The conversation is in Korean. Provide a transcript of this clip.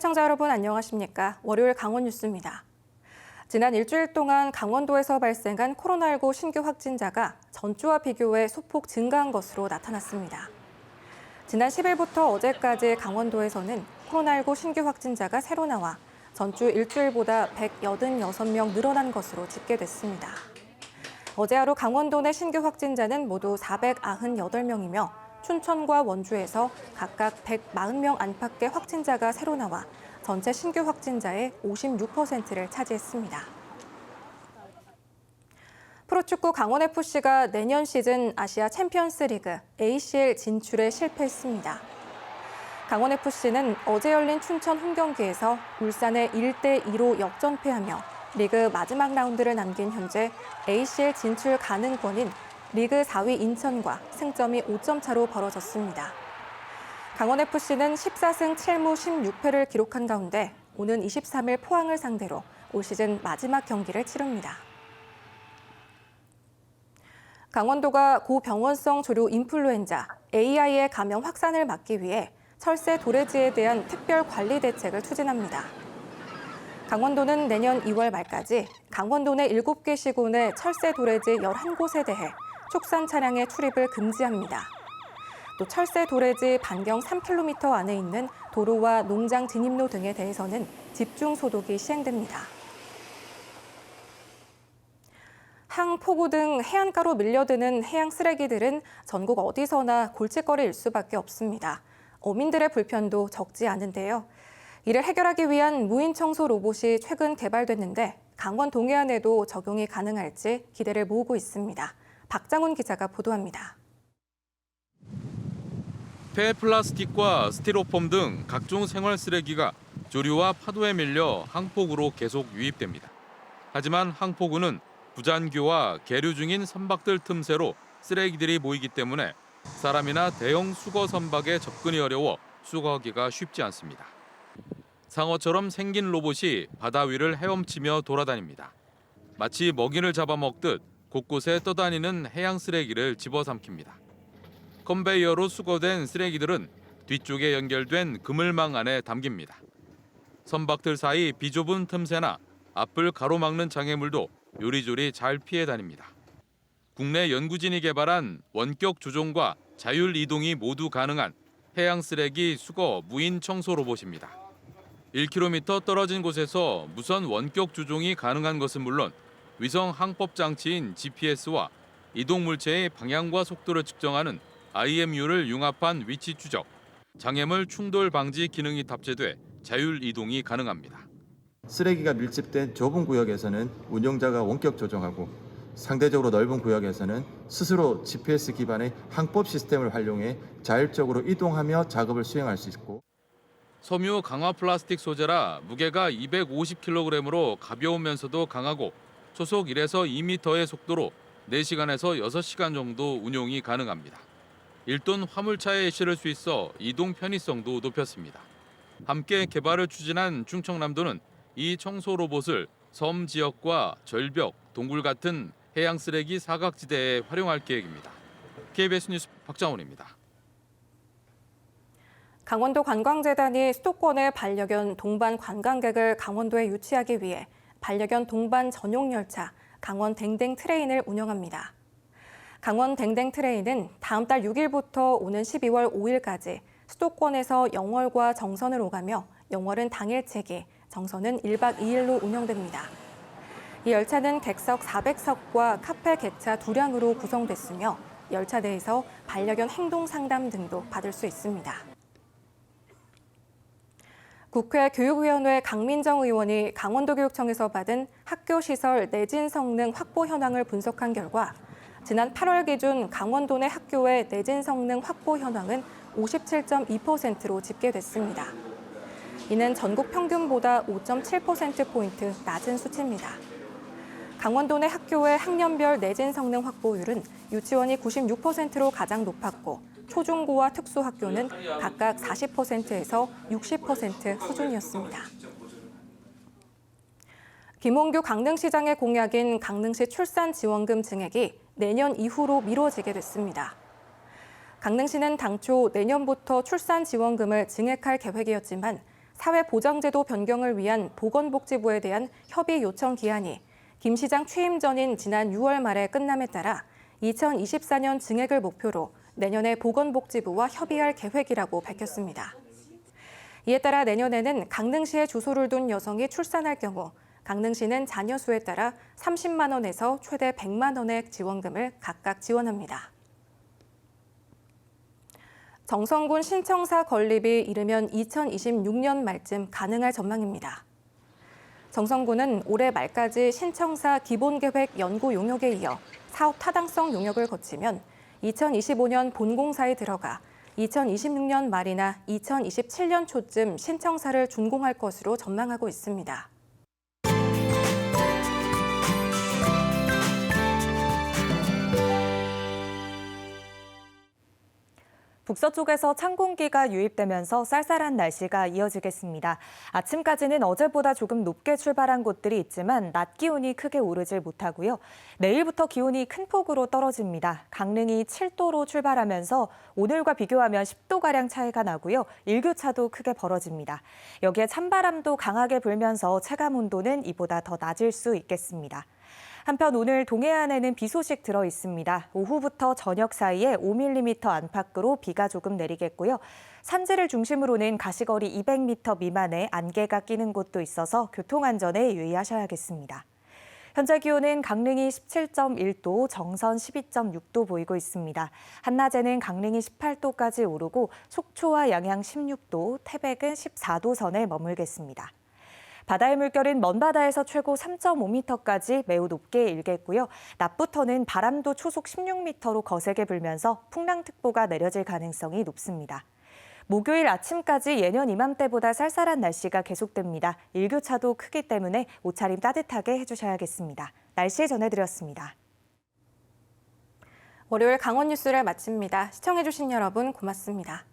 시청자 여러분 안녕하십니까? 월요일 강원 뉴스입니다. 지난 일주일 동안 강원도에서 발생한 코로나19 신규 확진자가 전주와 비교해 소폭 증가한 것으로 나타났습니다. 지난 10일부터 어제까지 강원도에서는 코로나19 신규 확진자가 새로 나와 전주 일주일보다 186명 늘어난 것으로 집계됐습니다. 어제 하루 강원도 내 신규 확진자는 모두 498명이며 춘천과 원주에서 각각 140명 안팎의 확진자가 새로 나와 전체 신규 확진자의 56%를 차지했습니다. 프로축구 강원FC가 내년 시즌 아시아 챔피언스 리그 ACL 진출에 실패했습니다. 강원FC는 어제 열린 춘천 홈경기에서 울산에 1대2로 역전패하며 리그 마지막 라운드를 남긴 현재 ACL 진출 가능권인 리그 4위 인천과 승점이 5점 차로 벌어졌습니다. 강원FC는 14승 7무 16패를 기록한 가운데 오는 23일 포항을 상대로 올 시즌 마지막 경기를 치릅니다. 강원도가 고병원성 조류 인플루엔자 AI의 감염 확산을 막기 위해 철새 도래지에 대한 특별 관리 대책을 추진합니다. 강원도는 내년 2월 말까지 강원도 내 7개 시군 내 철새 도래지 11곳에 대해 축산 차량의 출입을 금지합니다. 또 철새 도래지 반경 3km 안에 있는 도로와 농장 진입로 등에 대해서는 집중 소독이 시행됩니다. 항, 포구 등 해안가로 밀려드는 해양 쓰레기들은 전국 어디서나 골칫거리일 수밖에 없습니다. 어민들의 불편도 적지 않은데요. 이를 해결하기 위한 무인 청소 로봇이 최근 개발됐는데 강원 동해안에도 적용이 가능할지 기대를 모으고 있습니다. 박장훈 기자가 보도합니다. 폐 플라스틱과 스티로폼 등 각종 생활 쓰레기가 조류와 파도에 밀려 항포구로 계속 유입됩니다. 하지만 항포구는 부잔교와 계류 중인 선박들 틈새로 쓰레기들이 모이기 때문에 사람이나 대형 수거 선박에 접근이 어려워 수거하기가 쉽지 않습니다. 상어처럼 생긴 로봇이 바다 위를 헤엄치며 돌아다닙니다. 마치 먹이를 잡아먹듯 곳곳에 떠다니는 해양 쓰레기를 집어삼킵니다. 컨베이어로 수거된 쓰레기들은 뒤쪽에 연결된 그물망 안에 담깁니다. 선박들 사이 비좁은 틈새나 앞을 가로막는 장애물도 요리조리 잘 피해 다닙니다. 국내 연구진이 개발한 원격 조종과 자율 이동이 모두 가능한 해양 쓰레기 수거 무인 청소 로봇입니다. 1km 떨어진 곳에서 무선 원격 조종이 가능한 것은 물론 위성 항법 장치인 GPS와 이동 물체의 방향과 속도를 측정하는 IMU를 융합한 위치 추적, 장애물 충돌 방지 기능이 탑재돼 자율 이동이 가능합니다. 쓰레기가 밀집된 좁은 구역에서는 운영자가 원격 조정하고 상대적으로 넓은 구역에서는 스스로 GPS 기반의 항법 시스템을 활용해 자율적으로 이동하며 작업을 수행할 수 있고 섬유 강화 플라스틱 소재라 무게가 250kg으로 가벼우면서도 강하고 초속 1에서 2m의 속도로 4시간에서 6시간 정도 운용이 가능합니다. 1톤 화물차에 실을 수 있어 이동 편의성도 높였습니다. 함께 개발을 추진한 충청남도는 이 청소 로봇을 섬 지역과 절벽, 동굴 같은 해양 쓰레기 사각지대에 활용할 계획입니다. KBS 뉴스 박장훈입니다. 강원도 관광재단이 수도권의 반려견 동반 관광객을 강원도에 유치하기 위해 반려견 동반 전용 열차 강원 댕댕 트레인을 운영합니다. 강원 댕댕 트레인은 다음 달 6일부터 오는 12월 5일까지 수도권에서 영월과 정선을 오가며 영월은 당일치기, 정선은 1박 2일로 운영됩니다. 이 열차는 객석 400석과 카페 객차 2량으로 구성됐으며 열차 내에서 반려견 행동 상담 등도 받을 수 있습니다. 국회 교육위원회 강민정 의원이 강원도교육청에서 받은 학교시설 내진 성능 확보 현황을 분석한 결과 지난 8월 기준 강원도 내 학교의 내진 성능 확보 현황은 57.2%로 집계됐습니다. 이는 전국 평균보다 5.7%포인트 낮은 수치입니다. 강원도 내 학교의 학년별 내진 성능 확보율은 유치원이 96%로 가장 높았고 초중고와 특수학교는 각각 40%에서 60% 수준이었습니다. 김홍규 강릉시장의 공약인 강릉시 출산지원금 증액이 내년 이후로 미뤄지게 됐습니다. 강릉시는 당초 내년부터 출산지원금을 증액할 계획이었지만 사회보장제도 변경을 위한 보건복지부에 대한 협의 요청 기한이 김 시장 취임 전인 지난 6월 말에 끝남에 따라 2024년 증액을 목표로 내년에 보건복지부와 협의할 계획이라고 밝혔습니다. 이에 따라 내년에는 강릉시에 주소를 둔 여성이 출산할 경우 강릉시는 자녀 수에 따라 30만 원에서 최대 100만 원의 지원금을 각각 지원합니다. 정성군 신청사 건립이 이르면 2026년 말쯤 가능할 전망입니다. 정성군은 올해 말까지 신청사 기본계획 연구 용역에 이어 사업 타당성 용역을 거치면 2025년 본공사에 들어가 2026년 말이나 2027년 초쯤 신청사를 준공할 것으로 전망하고 있습니다. 북서쪽에서 찬 공기가 유입되면서 쌀쌀한 날씨가 이어지겠습니다. 아침까지는 어제보다 조금 높게 출발한 곳들이 있지만 낮 기온이 크게 오르질 못하고요. 내일부터 기온이 큰 폭으로 떨어집니다. 강릉이 7도로 출발하면서 오늘과 비교하면 10도가량 차이가 나고요. 일교차도 크게 벌어집니다. 여기에 찬바람도 강하게 불면서 체감 온도는 이보다 더 낮을 수 있겠습니다. 한편 오늘 동해안에는 비 소식 들어 있습니다. 오후부터 저녁 사이에 5mm 안팎으로 비가 조금 내리겠고요. 산지를 중심으로는 가시거리 200m 미만의 안개가 끼는 곳도 있어서 교통안전에 유의하셔야겠습니다. 현재 기온은 강릉이 17.1도, 정선 12.6도 보이고 있습니다. 한낮에는 강릉이 18도까지 오르고 속초와 양양 16도, 태백은 14도 선에 머물겠습니다. 바다의 물결은 먼바다에서 최고 3.5m까지 매우 높게 일겠고요. 낮부터는 바람도 초속 16m로 거세게 불면서 풍랑특보가 내려질 가능성이 높습니다. 목요일 아침까지 예년 이맘때보다 쌀쌀한 날씨가 계속됩니다. 일교차도 크기 때문에 옷차림 따뜻하게 해주셔야겠습니다. 날씨 전해드렸습니다. 월요일 강원 뉴스를 마칩니다. 시청해주신 여러분 고맙습니다.